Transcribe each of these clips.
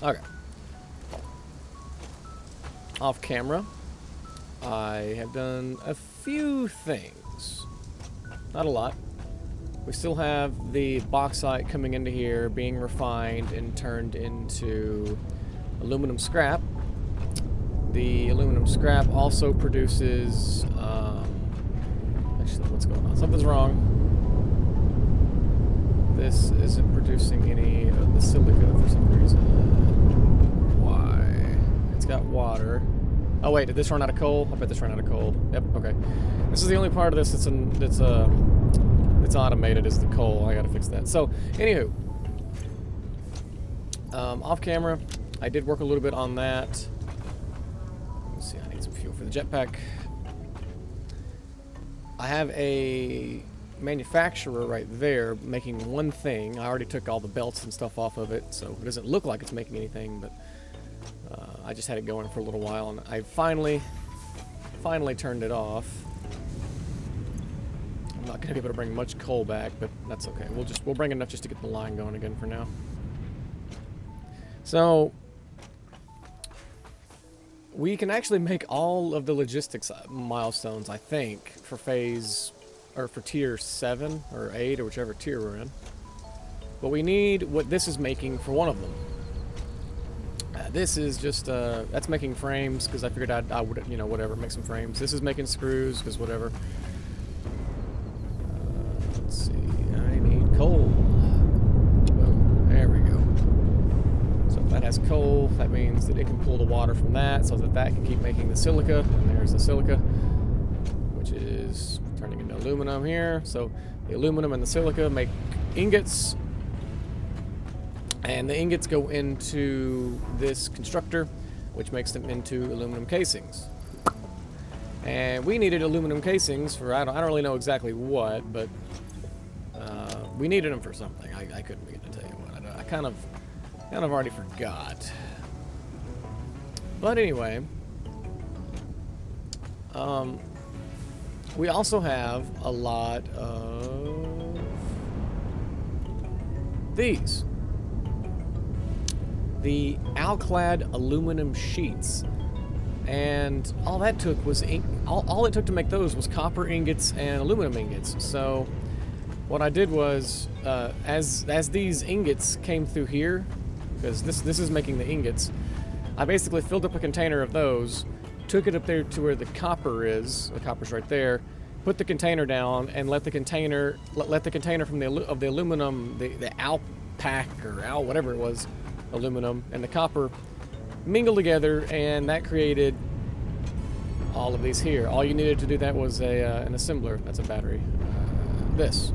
Okay. Off camera, I have done a few things. Not a lot. We still have the bauxite coming into here, being refined and turned into aluminum scrap. The aluminum scrap also produces... actually, what's going on? Something's wrong. This isn't producing any of the silica for some reason. Why? It's got water. Oh wait, did this run out of coal? I bet this ran out of coal. Yep, okay. This is the only part of this that's automated, is the coal. I gotta fix that. So, anywho. Off camera, I did work a little bit on that. Let's see, I need some fuel for the jetpack. I have a manufacturer right there making one thing. I already took all the belts and stuff off of it, so it doesn't look like it's making anything, but I just had it going for a little while, and I finally turned it off. I'm not going to be able to bring much coal back, but that's okay. We'll bring enough just to get the line going again for now. So we can actually make all of the logistics milestones, I think, for phase, or for tier 7 or 8 or whichever tier we're in. But we need what this is making for one of them. This is just, that's making frames, because I figured I would, you know, whatever, make some frames. This is making screws, because whatever. Let's see, I need coal. Boom, there we go. So if that has coal, that means that it can pull the water from that, so that can keep making the silica. And there's the silica, which is turning into aluminum here. So the aluminum and the silica make ingots. And the ingots go into this constructor, which makes them into aluminum casings. And we needed aluminum casings for, I don't really know exactly what, but we needed them for something. I couldn't begin to tell you what. I kind of already forgot. But anyway, we also have a lot of these. The Alclad aluminum sheets, and all that took was all it took to make those was copper ingots and aluminum ingots. So what I did was, as these ingots came through here, because this is making the ingots, I basically filled up a container of those, took it up there to where the copper is. The copper's right there. Put the container down and let the container from the aluminum, the Alpac or Al whatever it was, aluminum and the copper mingle together, and that created all of these here. All you needed to do that was an assembler. That's a battery. This.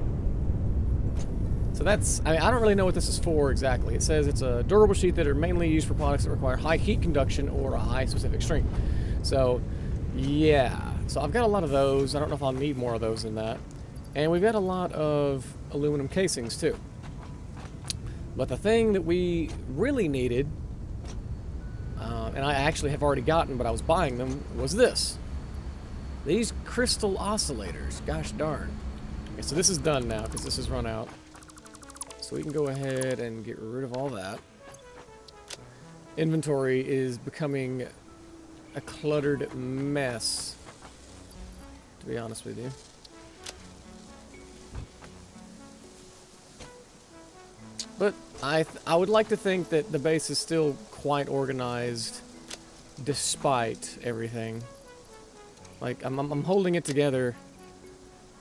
So that's, I don't really know what this is for exactly. It says it's a durable sheet that are mainly used for products that require high heat conduction or a high specific strength. So, yeah. So I've got a lot of those. I don't know if I'll need more of those than that. And we've got a lot of aluminum casings too. But the thing that we really needed, and I actually have already gotten, but I was buying them, was this. These crystal oscillators. Gosh darn. Okay, so this is done now, because this has run out. So we can go ahead and get rid of all that. Inventory is becoming a cluttered mess, to be honest with you. But I would like to think that the base is still quite organized, despite everything. Like, I'm holding it together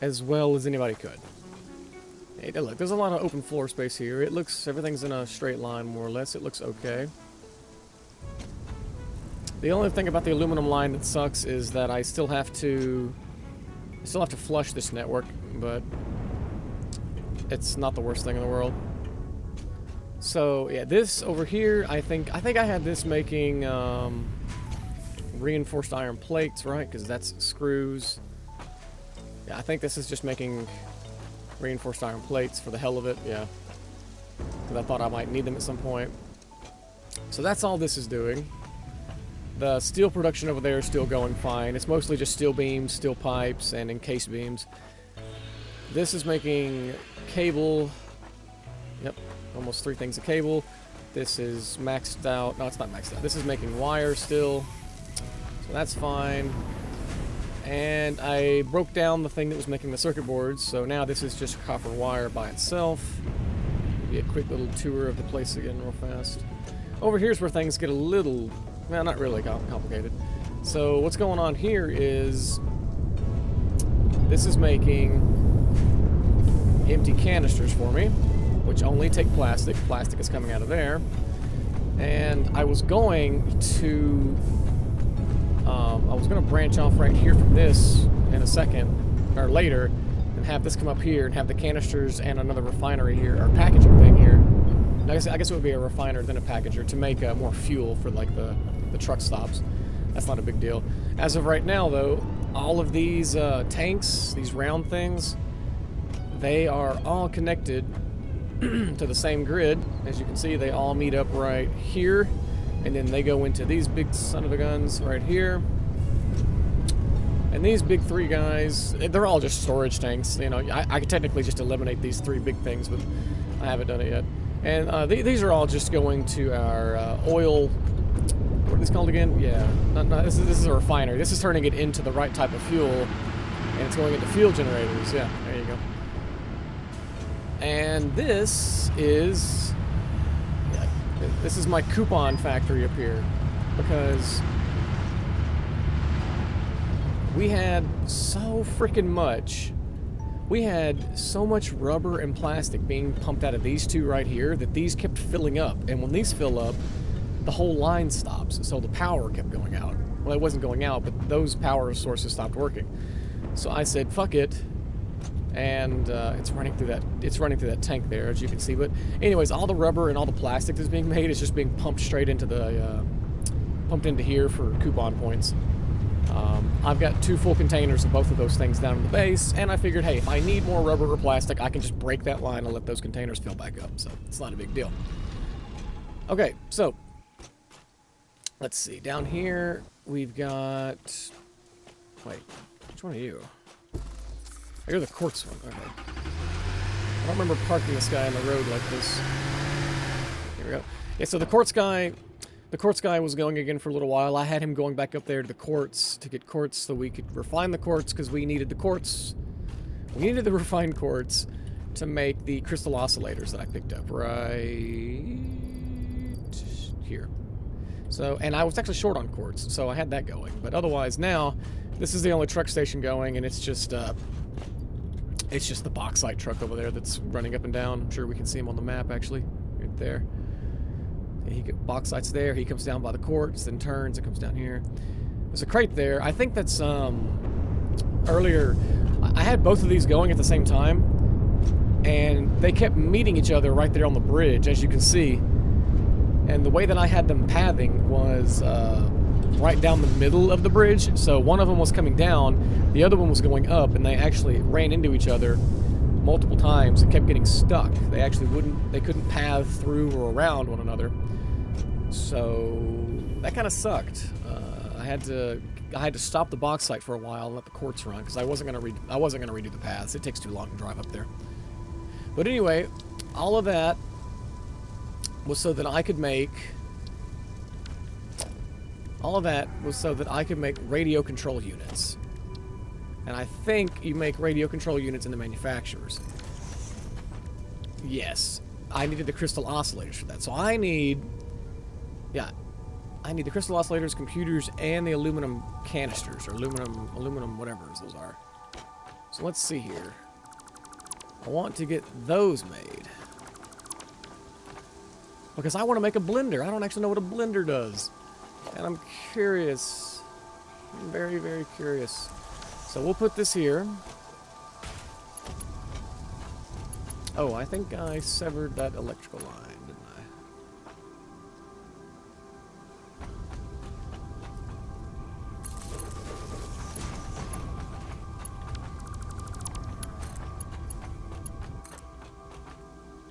as well as anybody could. Hey, look, there's a lot of open floor space here. It looks, everything's in a straight line, more or less. It looks okay. The only thing about the aluminum line that sucks is that I still have to flush this network, but it's not the worst thing in the world. So yeah, this over here, I think I had this making reinforced iron plates, right? Because that's screws. Yeah, I think this is just making reinforced iron plates for the hell of it. Yeah, because I thought I might need them at some point. So that's all this is doing. The steel production over there is still going fine. It's mostly just steel beams, steel pipes, and encased beams. This is making cable. Yep, almost 3 things of cable. This is maxed out. No, it's not maxed out. This is making wire still. So that's fine. And I broke down the thing that was making the circuit boards, so now this is just copper wire by itself. Maybe a quick little tour of the place again real fast. Over here's where things get a little, well, not really complicated. So what's going on here is this is making empty canisters for me, which only take plastic. Plastic is coming out of there. And I was going to branch off right here from this in a second, or later, and have this come up here and have the canisters and another refinery here, or packaging thing here. I guess it would be a refiner than a packager to make more fuel for like the truck stops. That's not a big deal. As of right now, though, all of these tanks, these round things, they are all connected to the same grid. As you can see, they all meet up right here, and then they go into these big son of a guns right here. And these big three guys, they're all just storage tanks. You know, I could technically just eliminate these three big things, but I haven't done it yet. And these are all just going to our oil. What are these called again? Yeah, this is a refinery. This is turning it into the right type of fuel, and it's going into fuel generators. Yeah, there you go. And this is my coupon factory up here, because we had so freaking much. We had so much rubber and plastic being pumped out of these two right here that these kept filling up. And when these fill up, the whole line stops. So the power kept going out. Well, it wasn't going out, but those power sources stopped working. So I said, fuck it. And it's running through that tank there, as you can see. But anyways, all the rubber and all the plastic that's being made is just being pumped straight into pumped into here for coupon points. I've got 2 full containers of both of those things down in the base, and I figured, hey, if I need more rubber or plastic, I can just break that line and let those containers fill back up. So it's not a big deal. Okay, so let's see. Down here, we've got... Wait, which one are you? Oh, you're the quartz one. Okay. I don't remember parking this guy on the road like this. Here we go. Yeah, so the quartz guy was going again for a little while. I had him going back up there to the quartz to get quartz so we could refine the quartz, because we needed the quartz. We needed the refined quartz to make the crystal oscillators that I picked up right here. So, and I was actually short on quartz, so I had that going. But otherwise now, this is the only truck station going, and it's just the bauxite truck over there that's running up and down. I'm sure we can see him on the map, actually, right there. Bauxite's there. He comes down by the quartz, then turns and comes down here. There's a crate there. I think that's earlier. I had both of these going at the same time, and they kept meeting each other right there on the bridge, as you can see. And the way that I had them pathing was right down the middle of the bridge. So one of them was coming down, the other one was going up, and they actually ran into each other multiple times and kept getting stuck. They couldn't path through or around one another. So that kind of sucked. I had to stop the bauxite for a while and let the quartz run, because I wasn't gonna redo the paths. It takes too long to drive up there. But anyway, all of that was so that I could make radio control units. And I think you make radio control units in the manufacturers. Yes, I needed the crystal oscillators for that. So I need the crystal oscillators, computers, and the aluminum canisters, or aluminum whatever those are. So let's see here. I want to get those made, because I want to make a blender. I don't actually know what a blender does, and I'm curious. I'm very, very curious. So we'll put this here. Oh, I think I severed that electrical line, didn't I?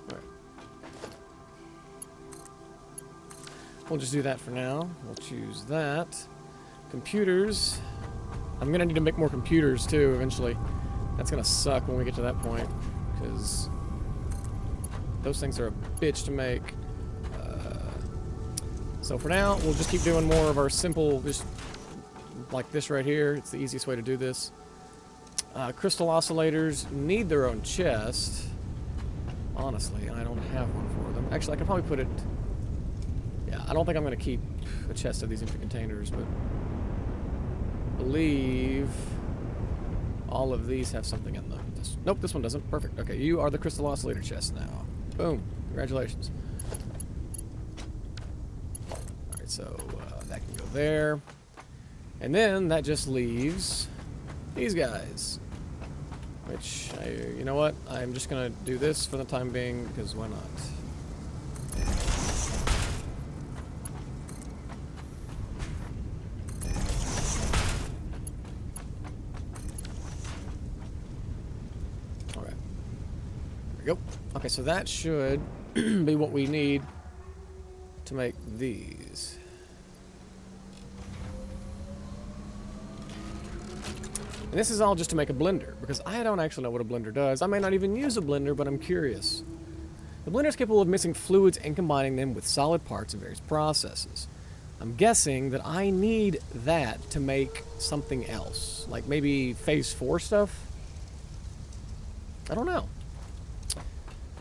All right. We'll just do that for now. We'll choose that. Computers. I'm gonna need to make more computers too eventually. That's gonna suck when we get to that point, because those things are a bitch to make. So for now, we'll just keep doing more of our simple, just like this right here. It's the easiest way to do this. Crystal oscillators need their own chest. Honestly, I don't have one for them. Actually, I could probably put it... Yeah, I don't think I'm going to keep a chest of these empty containers, but... I believe... all of these have something in them. Nope, this one doesn't. Perfect. Okay, you are the crystal oscillator chest now. Boom. Congratulations. Alright, so that can go there. And then that just leaves these guys. Which, you know what? I'm just going to do this for the time being, because why not? Okay. There we go. Okay, so that should be what we need to make these. And this is all just to make a blender, because I don't actually know what a blender does. I may not even use a blender, but I'm curious. The blender is capable of mixing fluids and combining them with solid parts in various processes. I'm guessing that I need that to make something else, like maybe Phase 4 stuff? I don't know.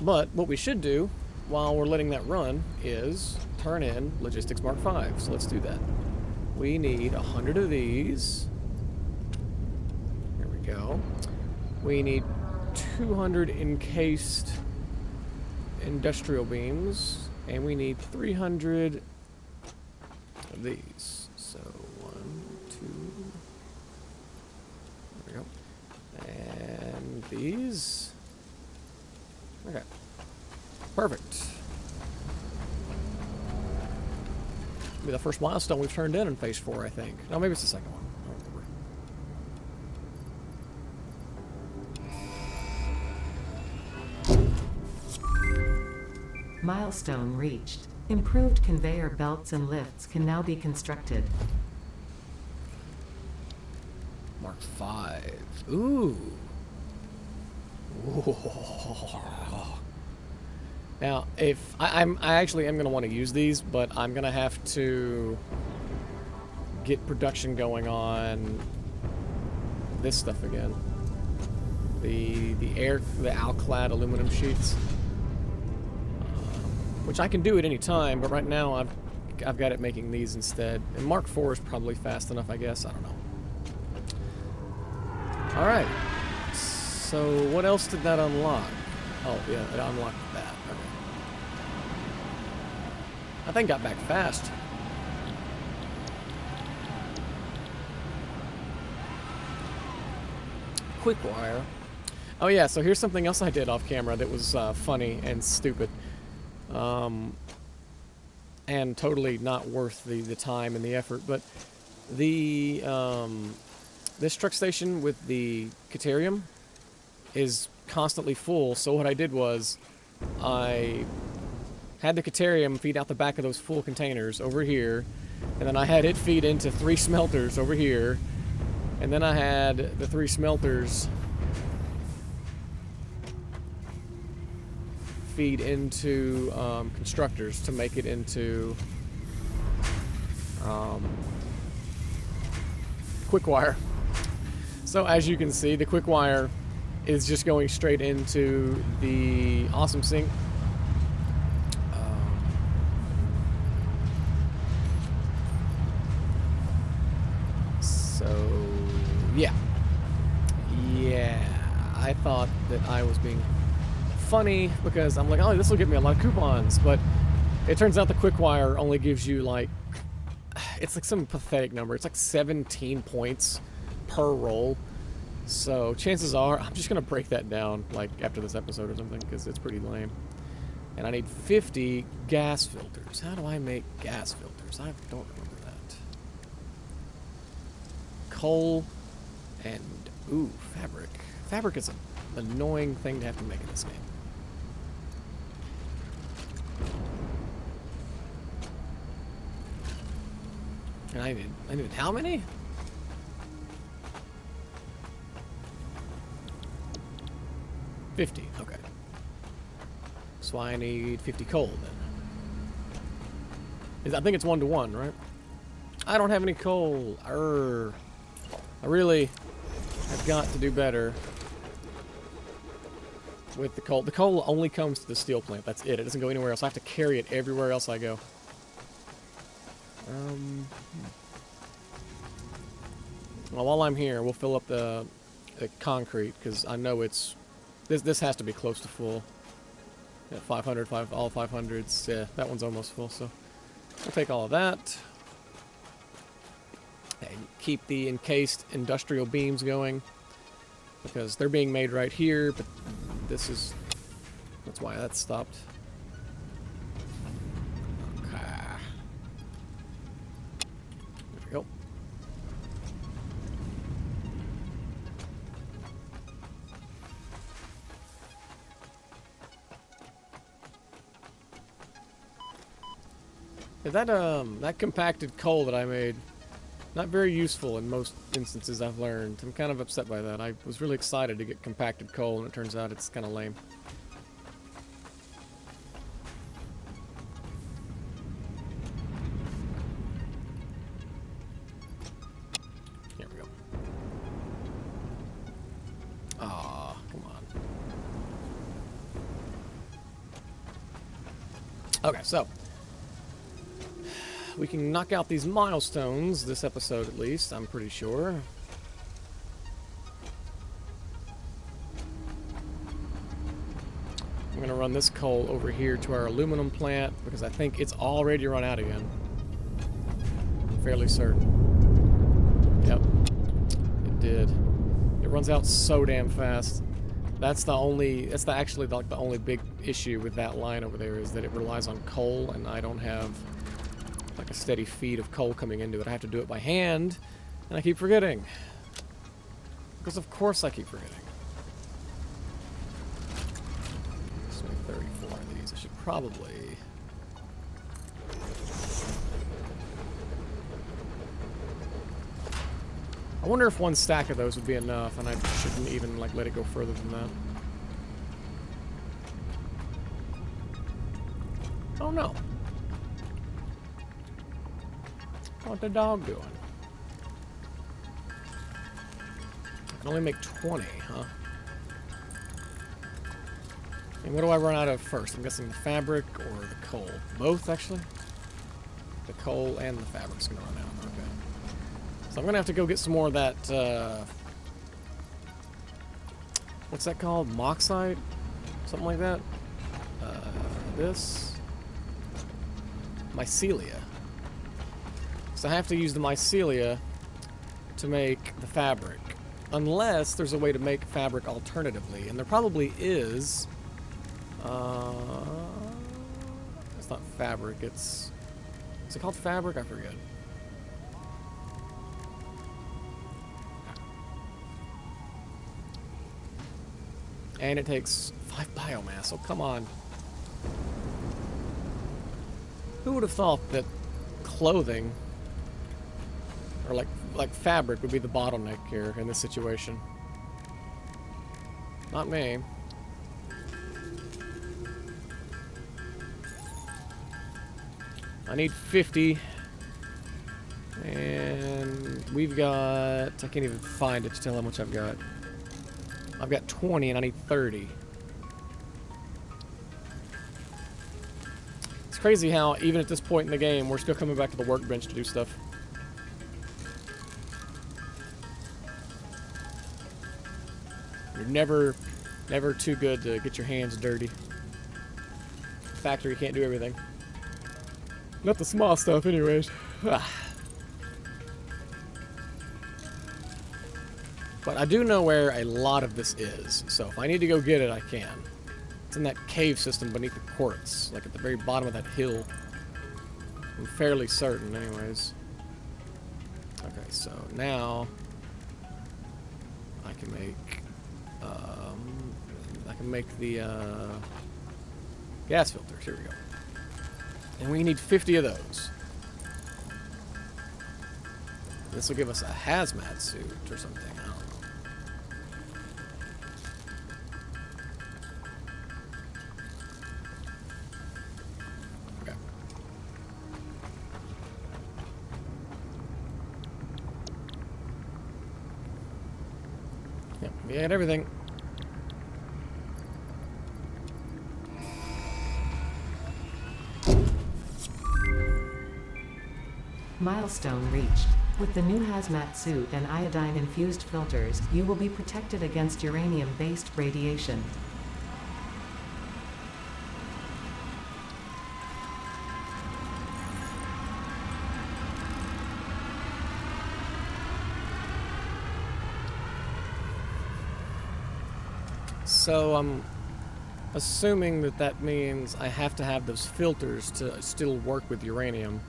But what we should do while we're letting that run is turn in Logistics Mark V. So let's do that. We need 100 of these. Go. We need 200 encased industrial beams, and we need 300 of these. So 1, 2. There we go. And these. Okay. Perfect. Be the first milestone we've turned in Phase 4, I think. No, maybe it's the second one. Milestone reached. Improved conveyor belts and lifts can now be constructed. Mark V. Ooh. Ooh. Now, if I actually am going to want to use these, but I'm going to have to get production going on this stuff again. The alclad aluminum sheets. Which I can do at any time, but right now I've got it making these instead. And Mark IV is probably fast enough, I guess. I don't know. Alright. So what else did that unlock? Oh, yeah, it unlocked that. Okay. That thing got back fast. Quick wire. Oh yeah, so here's something else I did off camera that was funny and stupid. And totally not worth the time and the effort, but the this truck station with the Caterium is constantly full, so what I did was I had the Caterium feed out the back of those full containers over here, and then I had it feed into 3 smelters over here, and then I had the 3 smelters feed into constructors to make it into quick wire. So as you can see, the quick wire is just going straight into the awesome sink. So yeah, I thought that I was being funny because I'm like, oh, this will give me a lot of coupons, but it turns out the quick wire only gives you like, it's like some pathetic number. It's like 17 points per roll. So chances are I'm just gonna break that down like after this episode or something, because it's pretty lame. And I need 50 gas filters. How do I make gas filters? I don't remember that. Coal and fabric. Fabric is an annoying thing to have to make in this game. And I needed how many? $50, okay. So I need 50 coal then. I think it's 1-to-1, right? I don't have any coal. Arrgh. I really have got to do better with the coal. The coal only comes to the steel plant. That's it. It doesn't go anywhere else. I have to carry it everywhere else I go. Well, while I'm here, we'll fill up the concrete, because I know it's... This has to be close to full. Yeah, 500, all 500s. Yeah, that one's almost full, so we'll take all of that. And keep the encased industrial beams going, because they're being made right here, but this is... That's why that stopped. Okay. There we go. That compacted coal that I made, not very useful in most instances I've learned. I'm kind of upset by that. I was really excited to get compacted coal, and it turns out it's kind of lame. Here we go. Aw, come on. Okay, so we can knock out these milestones this episode, at least, I'm pretty sure. I'm going to run this coal over here to our aluminum plant, because I think it's already run out again. I'm fairly certain. Yep, it did. It runs out so damn fast. That's actually like the only big issue with that line over there, is that it relies on coal, and I don't have like a steady feed of coal coming into it. I have to do it by hand, and I keep forgetting. Because of course I keep forgetting. Let's make 34 of these. I should probably... I wonder if one stack of those would be enough, and I shouldn't even like let it go further than that. Oh no. What the dog doing? I can only make 20, huh? And what do I run out of first? I'm guessing the fabric or the coal. Both, actually? The coal and the fabric's gonna run out. Okay. So I'm gonna have to go get some more of that, what's that called? Moxide? Something like that? This? Mycelia. So I have to use the mycelia to make the fabric. Unless there's a way to make fabric alternatively. And there probably is. It's not fabric, it's... Is it called fabric? I forget. And it takes 5 biomass, so come on. Who would have thought that clothing... or like fabric would be the bottleneck here in this situation. Not me. I need 50. And we've got... I can't even find it to tell how much I've got. I've got 20 and I need 30. It's crazy how, even at this point in the game, we're still coming back to the workbench to do stuff. You're never too good to get your hands dirty. Factory can't do everything. Not the small stuff, anyways. But I do know where a lot of this is, so if I need to go get it, I can. It's in that cave system beneath the quartz, like at the very bottom of that hill. I'm fairly certain, anyways. Okay, so now I can make the gas filters. Here we go. And we need 50 of those. This will give us a hazmat suit or something. I don't know. Okay. Yep, we had everything. Milestone reached. With the new hazmat suit and iodine-infused filters, you will be protected against uranium-based radiation. So I'm assuming that that means I have to have those filters to still work with uranium.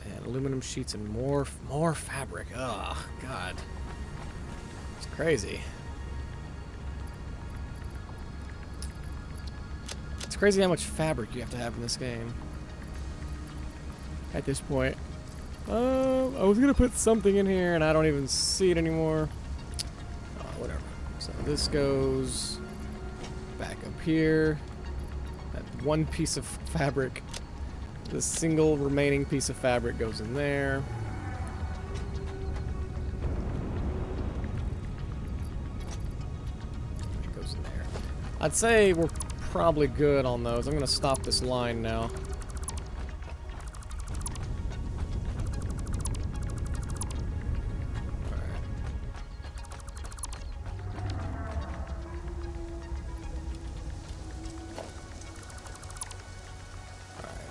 And aluminum sheets and more fabric. Oh, God. It's crazy. It's crazy how much fabric you have to have in this game. At this point. I was going to put something in here and I don't even see it anymore. Whatever. So this goes back up here. That one piece of fabric. The single remaining piece of fabric goes in there. It goes in there. I'd say we're probably good on those. I'm going to stop this line now.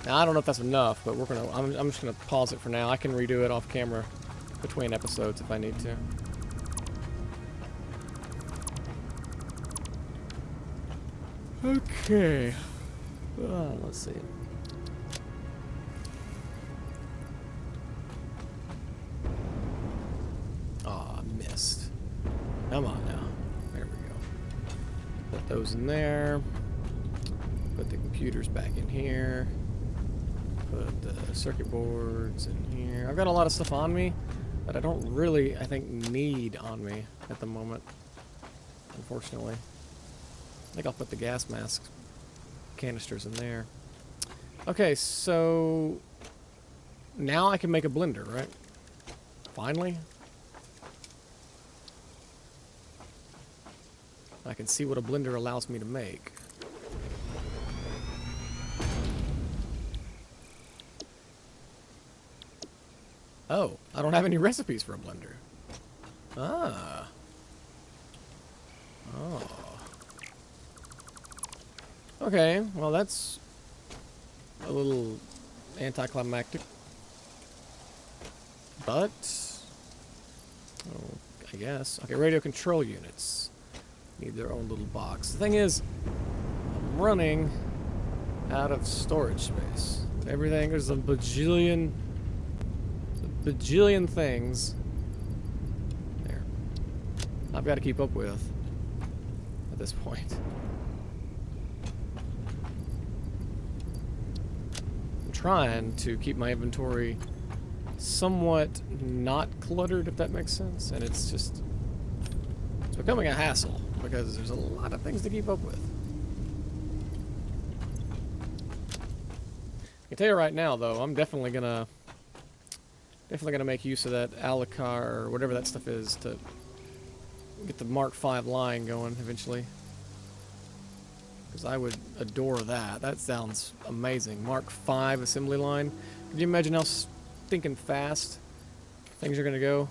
Now, I don't know if that's enough, but I'm just gonna pause it for now. I can redo it off camera between episodes if I need to. Okay. Let's see. Ah, missed. Come on now. There we go. Put those in there. Put the computers back in here. Put the circuit boards in here. I've got a lot of stuff on me that I don't really, I think, need on me at the moment. Unfortunately. I think I'll put the gas mask canisters in there. Okay, so now I can make a blender, right? Finally. I can see what a blender allows me to make. Oh, I don't have any recipes for a blender. Ah. Oh. Okay, well that's a little anticlimactic. But, oh, I guess. Okay, radio control units need their own little box. The thing is, I'm running out of storage space. Everything, there's a bajillion things there I've got to keep up with at this point. I'm trying to keep my inventory somewhat not cluttered, if that makes sense, and it's becoming a hassle because there's a lot of things to keep up with. I can tell you right now though, I'm definitely gonna make use of that Alicar or whatever that stuff is to get the Mark V line going eventually. Because I would adore that. That sounds amazing. Mark V assembly line. Could you imagine how stinking fast things are going to go?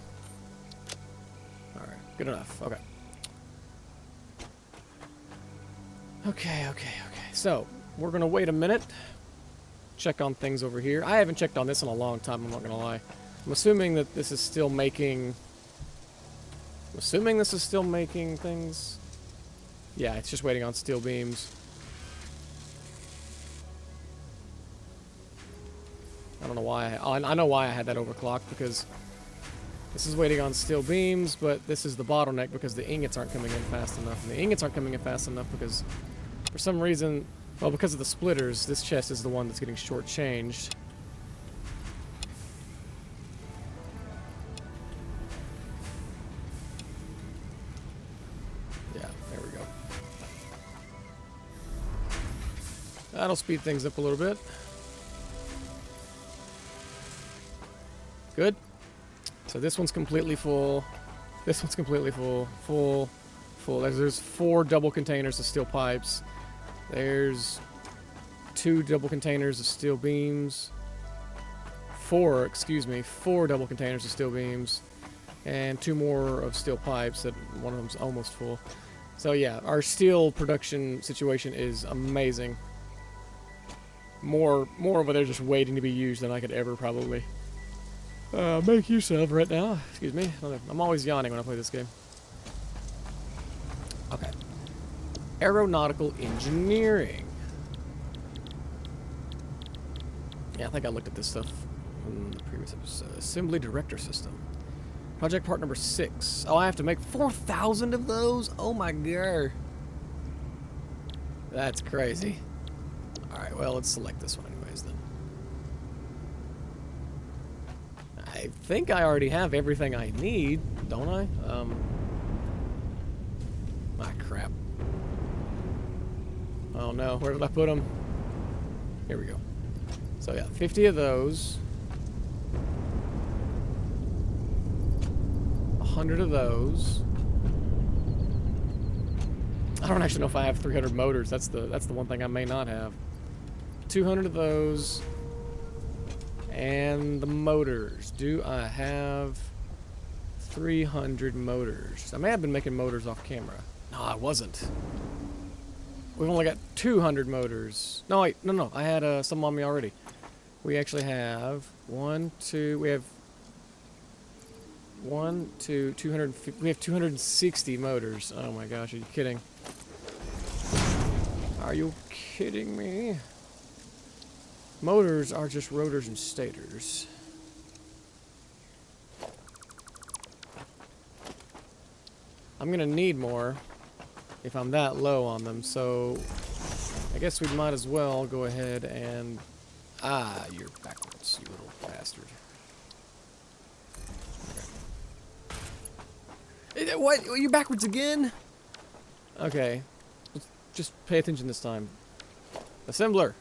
Alright, good enough. Okay. Okay. So, we're going to wait a minute. Check on things over here. I haven't checked on this in a long time, I'm not going to lie. I'm assuming that this is still making... things. Yeah, it's just waiting on steel beams. I don't know why. I know why I had that overclocked, because this is waiting on steel beams, but this is the bottleneck because the ingots aren't coming in fast enough. And the ingots aren't coming in fast enough because, for some reason, well, because of the splitters, this chest is the one that's getting shortchanged. That'll speed things up a little bit. Good. So this one's completely full. This one's completely full. Full. There's 4 double containers of steel pipes. There's 2 double containers of steel beams. 4 double containers of steel beams. And 2 more of steel pipes that one of them's almost full. So yeah, our steel production situation is amazing. More over there just waiting to be used than I could ever probably make use of right now. Excuse me. I'm always yawning when I play this game. Okay. Aeronautical engineering. Yeah, I think I looked at this stuff in the previous episode. Assembly director system. Project part number 6. Oh, I have to make 4,000 of those? Oh my god. That's crazy. Alright, well, let's select this one anyways then. I think I already have everything I need, don't I? Ah, crap. Oh no, where did I put them? Here we go. So yeah, 50 of those. 100 of those. I don't actually know if I have 300 motors. That's the one thing I may not have. 200 of those. And the motors. Do I have 300 motors? I may have been making motors off camera. No, I wasn't. We've only got 200 motors. No, wait. No. I had some on me already. We actually have 250. We have 260 motors. Oh my gosh, are you kidding? Are you kidding me? Motors are just rotors and stators. I'm gonna need more if I'm that low on them, so I guess we might as well go ahead and... Ah, you're backwards, you little bastard. Okay. What? You're backwards again? Okay. Just pay attention this time. Assembler!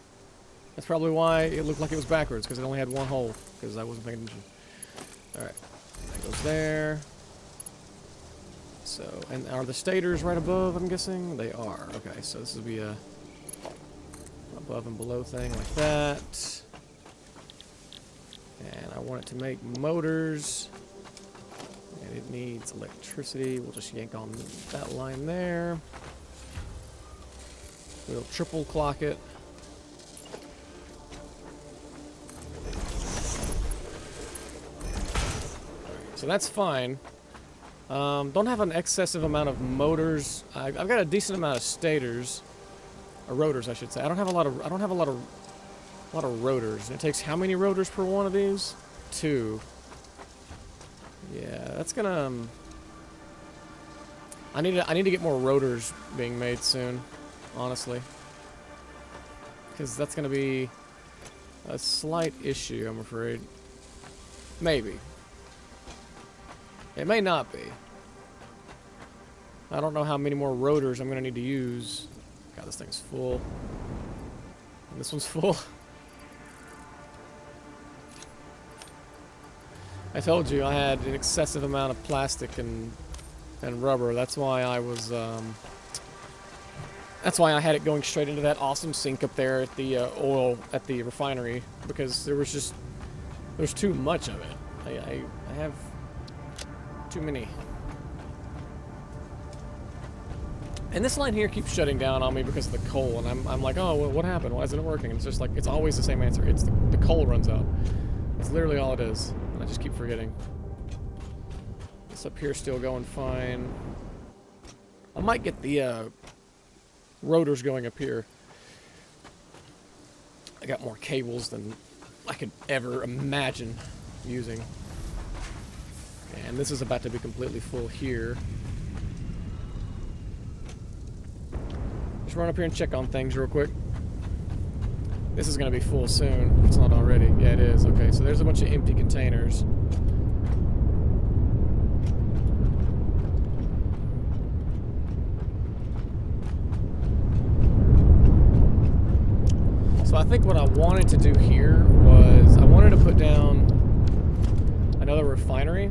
That's probably why it looked like it was backwards, because it only had one hole, because I wasn't paying attention. Alright. That goes there. So, and are the stators right above, I'm guessing? They are. Okay, so this will be a above and below thing like that. And I want it to make motors. And it needs electricity. We'll just yank on that line there. We'll triple clock it. So that's fine. Don't have an excessive amount of motors. I've got a decent amount of stators, or rotors, I should say. I don't have a lot of rotors. And it takes how many rotors per one of these? 2. Yeah, that's gonna. I need to get more rotors being made soon, honestly, because that's gonna be a slight issue, I'm afraid. Maybe. It may not be. I don't know how many more rotors I'm going to need to use. God, this thing's full. And this one's full. I told you I had an excessive amount of plastic and rubber. That's why I was... that's why I had it going straight into that awesome sink up there at the oil at the refinery. Because there's too much of it. I have... too many. And this line here keeps shutting down on me because of the coal, and I'm like, oh, well, what happened? Why isn't it working? And it's just like, it's always the same answer. It's the coal runs out. That's literally all it is. And I just keep forgetting. This up here still going fine. I might get the rotors going up here. I got more cables than I could ever imagine using. And this is about to be completely full here. Just run up here and check on things real quick. This is going to be full soon. It's not already. Yeah, it is. Okay, so there's a bunch of empty containers. So I think what I wanted to do here was I wanted to put down another refinery.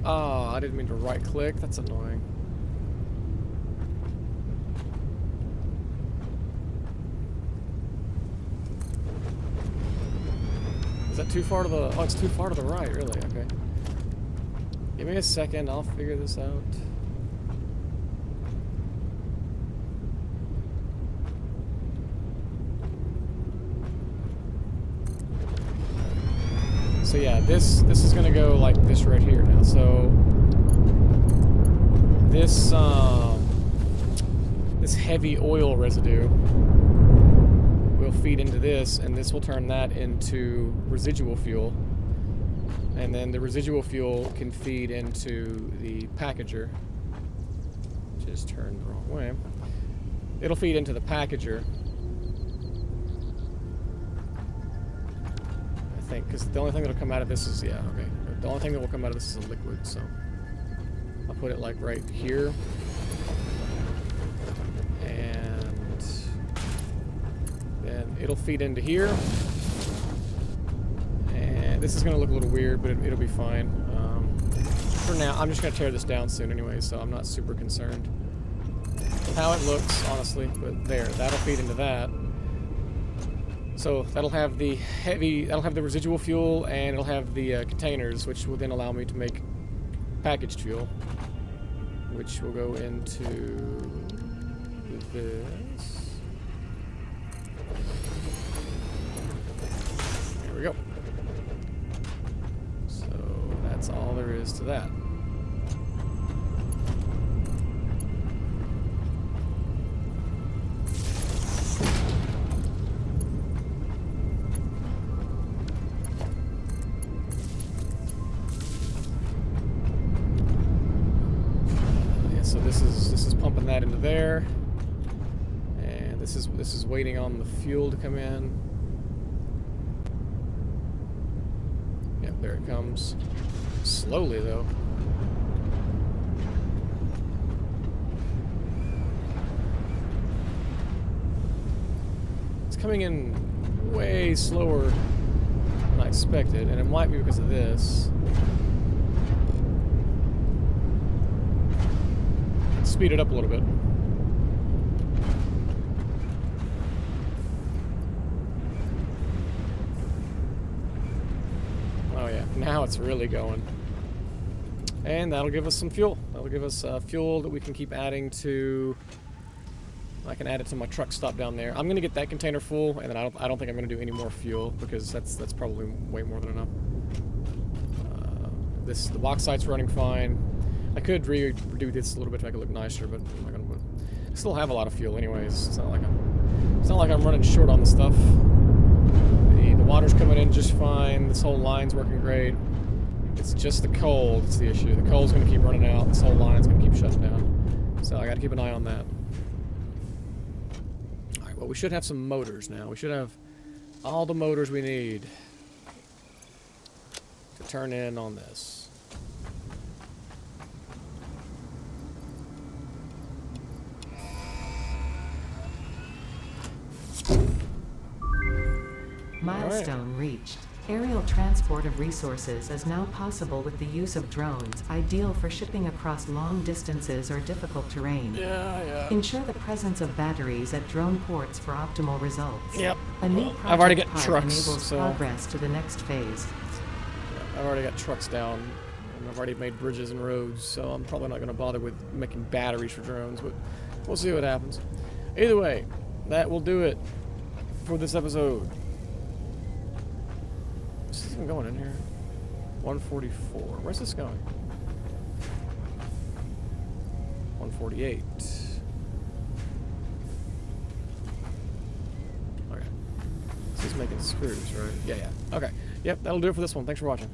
Oh, I didn't mean to right click. That's annoying. Is that too far to the... Oh, it's too far to the right, really. Okay. Give me a second. I'll figure this out. So yeah, this is gonna go like this right here now. So this this heavy oil residue will feed into this, and this will turn that into residual fuel, and then the residual fuel can feed into the packager. Just turned the wrong way. It'll feed into the packager. Because the only thing that'll come out of this is, yeah, okay. The only thing that will come out of this is a liquid, so I'll put it like right here. And then it'll feed into here. And this is going to look a little weird, but it'll be fine. For now, I'm just going to tear this down soon anyway, so I'm not super concerned with how it looks, honestly. But there, that'll feed into that. So that'll have the residual fuel, and it'll have the containers, which will then allow me to make packaged fuel, which will go into this. There we go. So that's all there is to that. So this is pumping that into there, and this is waiting on the fuel to come in. Yep, there it comes. Slowly though. It's coming in way slower than I expected, and it might be because of this. Speed it up a little bit. Oh yeah, now it's really going. And that'll give us some fuel. That'll give us fuel that we can keep adding to... I can add it to my truck stop down there. I'm gonna get that container full, and then I don't think I'm gonna do any more fuel, because that's probably way more than enough. The bauxite's running fine. I could redo this a little bit to make it look nicer, but I'm not gonna. I still have a lot of fuel, anyways. It's not like I'm running short on the stuff. The water's coming in just fine. This whole line's working great. It's just the coal that's the issue. The coal's gonna keep running out. This whole line's gonna keep shutting down. So I got to keep an eye on that. All right. Well, we should have some motors now. We should have all the motors we need to turn in on this. Milestone reached. Aerial transport of resources is now possible with the use of drones, ideal for shipping across long distances or difficult terrain. Yeah. Ensure the presence of batteries at drone ports for optimal results. Yep. A new project I've already got part trucks, enables so progress to the next phase. I've already got trucks down, and I've already made bridges and roads, so I'm probably not going to bother with making batteries for drones, but we'll see what happens. Either way, that will do it for this episode. Is this even going in here? 144. Where's this going? 148. Okay. This is making screws, right? Yeah. Okay. Yep, that'll do it for this one. Thanks for watching.